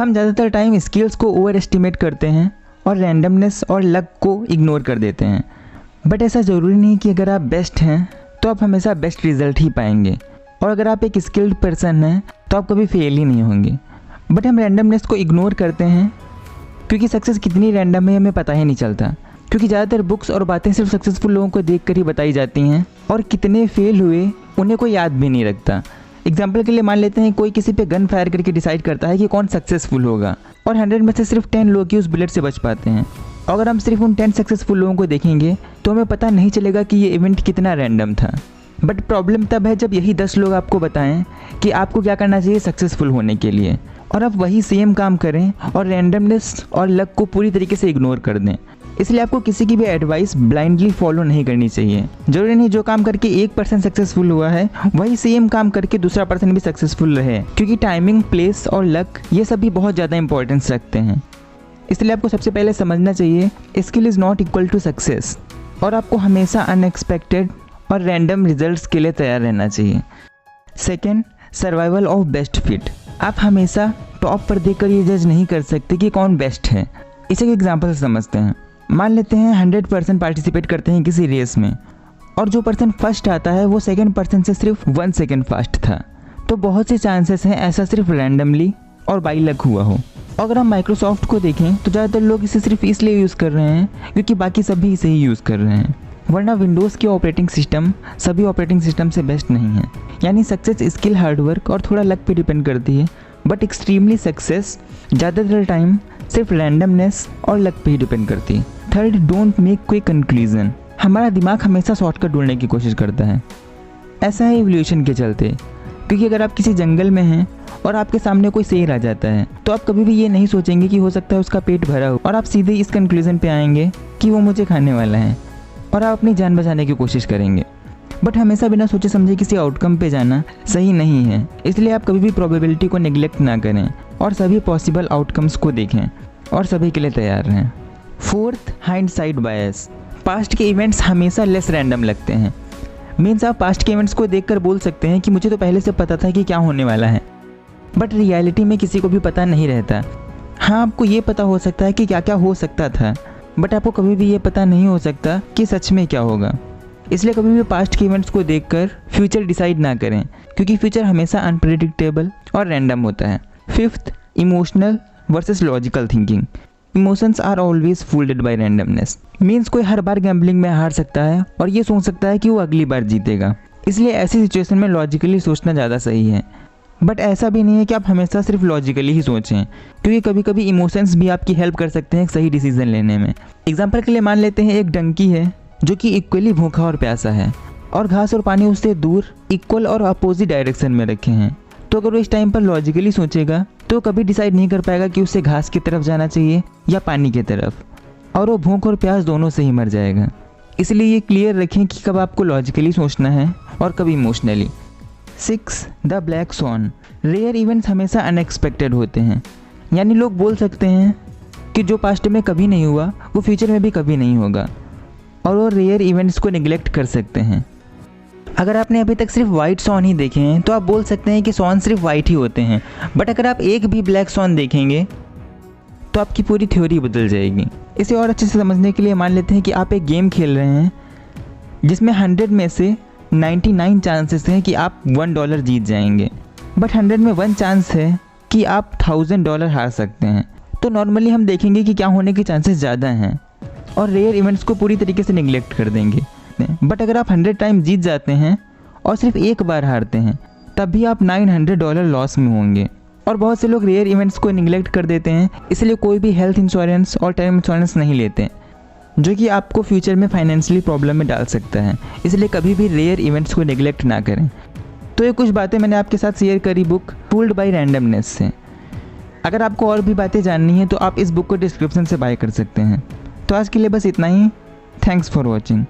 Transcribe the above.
हम ज़्यादातर time skills को ओवर एस्टिमेट करते हैं और रैंडमनेस और लक को इग्नोर कर देते हैं। बट ऐसा ज़रूरी नहीं कि अगर आप बेस्ट हैं तो आप हमेशा बेस्ट रिजल्ट ही पाएंगे, और अगर आप एक स्किल्ड पर्सन हैं तो आप कभी फेल ही नहीं होंगे। बट हम रैंडमनेस को इग्नोर करते हैं क्योंकि सक्सेस कितनी रैंडम है हमें पता ही नहीं चलता, क्योंकि ज़्यादातर बुक्स और बातें सिर्फ सक्सेसफुल लोगों को देख कर ही बताई जाती हैं और कितने फेल हुए उन्हें कोई याद भी नहीं रखता। एग्जाम्पल के लिए मान लेते हैं कोई किसी पे गन फायर करके डिसाइड करता है कि कौन सक्सेसफुल होगा, और 100 में से सिर्फ 10 लोग ही उस बुलेट से बच पाते हैं। अगर हम सिर्फ उन 10 सक्सेसफुल लोगों को देखेंगे तो हमें पता नहीं चलेगा कि ये इवेंट कितना रैंडम था। बट प्रॉब्लम तब है जब यही 10 लोग आपको बताएं कि आपको क्या करना चाहिए सक्सेसफुल होने के लिए, और आप वही सेम काम करें और रैंडमनेस और लक को पूरी तरीके से इग्नोर कर दें। इसलिए आपको किसी की भी एडवाइस ब्लाइंडली फॉलो नहीं करनी चाहिए। जरूरी नहीं जो काम करके एक पर्सन सक्सेसफुल हुआ है वही सेम काम करके दूसरा पर्सन भी सक्सेसफुल रहे, क्योंकि टाइमिंग, प्लेस और लक ये सब भी बहुत ज़्यादा इंपॉर्टेंस रखते हैं। इसलिए आपको सबसे पहले समझना चाहिए skill is not equal to success, और आपको हमेशा अनएक्सपेक्टेड और रैंडम रिजल्ट्स के लिए तैयार रहना चाहिए। Second, survival of best fit. आप हमेशा टॉप पर देखकर ये जज नहीं कर सकते कि कौन बेस्ट है। इसे एक एग्जाम्पल से समझते हैं। मान लेते हैं 100% पार्टिसिपेट करते हैं किसी रेस में, और जो पर्सन फर्स्ट आता है वो सेकंड पर्सन से सिर्फ 1 सेकंड फास्ट था, तो बहुत से चांसेस हैं ऐसा सिर्फ रैंडमली और बाई लक हुआ हो। अगर हम माइक्रोसॉफ्ट को देखें तो ज़्यादातर लोग इसे सिर्फ इसलिए यूज़ कर रहे हैं क्योंकि बाकी सब भी इसे ही यूज़ कर रहे हैं, वरना विंडोज़ के ऑपरेटिंग सिस्टम सभी ऑपरेटिंग सिस्टम से बेस्ट नहीं है। यानी सक्सेस स्किल, हार्डवर्क और थोड़ा लक पे डिपेंड करती है, बट एक्सट्रीमली सक्सेस ज़्यादातर टाइम सिर्फ रैंडमनेस और लक पे ही डिपेंड करती है। Third, don't make quick conclusion. हमारा दिमाग हमेशा शॉर्टकट ढूंढने की कोशिश करता है। ऐसा है इवोल्यूशन के चलते, क्योंकि अगर आप किसी जंगल में हैं और आपके सामने कोई शेर आ जाता है तो आप कभी भी ये नहीं सोचेंगे कि हो सकता है उसका पेट भरा हो, और आप सीधे इस कंक्लूजन पे आएंगे कि वो मुझे खाने वाला है, और आप अपनी जान बचाने की कोशिश करेंगे। बट हमेशा बिना सोचे समझे किसी आउटकम पे जाना सही नहीं है, इसलिए आप कभी भी प्रोबेबिलिटी को निगलेक्ट ना करें और सभी पॉसिबल आउटकम्स को देखें और सभी के लिए तैयार रहें। फोर्थ, हाइंडसाइट बायस। पास्ट के इवेंट्स हमेशा लेस रैंडम लगते हैं। मीन्स आप पास्ट के इवेंट्स को देखकर बोल सकते हैं कि मुझे तो पहले से पता था कि क्या होने वाला है, बट रियलिटी में किसी को भी पता नहीं रहता। हाँ, आपको ये पता हो सकता है कि क्या क्या हो सकता था, बट आपको कभी भी ये पता नहीं हो सकता कि सच में क्या होगा। इसलिए कभी भी पास्ट के इवेंट्स को देखकर फ्यूचर डिसाइड ना करें, क्योंकि फ्यूचर हमेशा अनप्रेडिक्टेबल और रैंडम होता है। Fifth, emotional versus logical thinking. Emotions are always fooled by randomness. Means कोई हर बार गैम्बलिंग में हार सकता है और ये सोच सकता है कि वो अगली बार जीतेगा, इसलिए ऐसी सिचुएशन में लॉजिकली सोचना ज़्यादा सही है। बट ऐसा भी नहीं है कि आप हमेशा सिर्फ लॉजिकली ही सोचें, क्योंकि कभी कभी इमोशंस भी आपकी हेल्प कर सकते हैं एक सही डिसीजन लेने में। एग्जाम्पल के लिए मान लेते हैं एक डंकी है जो कि इक्वली भूखा और प्यासा है, और घास और पानी उससे दूर इक्वल और अपोजिट डायरेक्शन में रखे हैं। तो अगर वो इस टाइम पर लॉजिकली सोचेगा तो कभी डिसाइड नहीं कर पाएगा कि उसे घास की तरफ जाना चाहिए या पानी की तरफ, और वो भूख और प्यास दोनों से ही मर जाएगा। इसलिए ये क्लियर रखें कि कब आपको लॉजिकली सोचना है और कब emotionally. 6, the black swan. Rare events हमेशा अनएक्सपेक्टेड होते हैं, यानी लोग बोल सकते हैं कि जो पास्ट में कभी नहीं हुआ वो फ्यूचर में भी कभी नहीं होगा, और वो रेयर इवेंट्स को निगलेक्ट कर सकते हैं। अगर आपने अभी तक सिर्फ वाइट स्वॉन ही देखे हैं तो आप बोल सकते हैं कि स्वॉन सिर्फ वाइट ही होते हैं, बट अगर आप एक भी ब्लैक स्वॉन देखेंगे तो आपकी पूरी थ्योरी बदल जाएगी। इसे और अच्छे से समझने के लिए मान लेते हैं कि आप एक गेम खेल रहे हैं जिसमें 100 में से 99 चांसेस हैं कि आप $1 जीत जाएंगे, बट 100 में 1 चांस है कि आप $1000 हार सकते हैं। तो नॉर्मली हम देखेंगे कि क्या होने के चांसेस ज़्यादा हैं और रेयर इवेंट्स को पूरी तरीके से निगलेक्ट कर देंगे। बट अगर आप 100 टाइम जीत जाते हैं और सिर्फ एक बार हारते हैं तब भी आप $900 लॉस में होंगे। और बहुत से लोग रेयर इवेंट्स को निगलेक्ट कर देते हैं, इसलिए कोई भी हेल्थ इंश्योरेंस और टर्म इंश्योरेंस नहीं लेते, जो कि आपको फ्यूचर में फाइनेंशियली प्रॉब्लम में डाल सकता है। इसलिए कभी भी रेयर इवेंट्स को निगलेक्ट ना करें। तो ये कुछ बातें मैंने आपके साथ शेयर करी बुक फूल्ड बाय रैंडमनेस से। अगर आपको और भी बातें जाननी है तो आप इस बुक को डिस्क्रिप्शन से बाय कर सकते हैं। तो आज के लिए बस इतना ही। Thanks for watching.